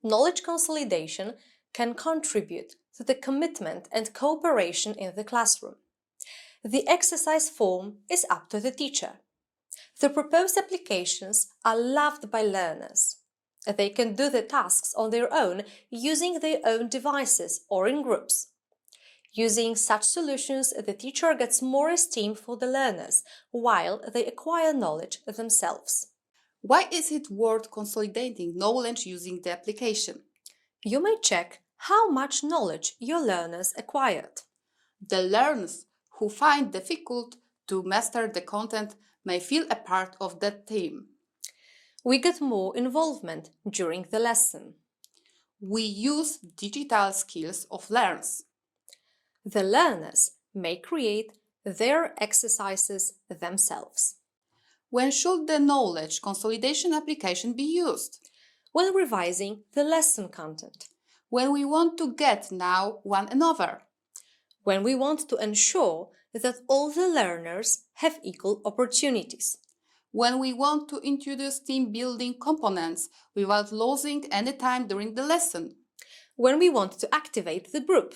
Knowledge consolidation can contribute to the commitment and cooperation in the classroom. The exercise form is up to the teacher. The proposed applications are loved by learners. They can do the tasks on their own using their own devices or in groups. Using such solutions, the teacher gets more esteem for the learners while they acquire knowledge themselves. Why is it worth consolidating knowledge using the application? You may check how much knowledge your learners acquired. The learners who find difficult to master the content may feel a part of that team. We get more involvement during the lesson. We use digital skills of learners. The learners may create their exercises themselves. When should the knowledge consolidation application be used? When revising the lesson content. When we want to get to know one another. When we want to ensure that all the learners have equal opportunities. When we want to introduce team-building components without losing any time during the lesson. When we want to activate the group.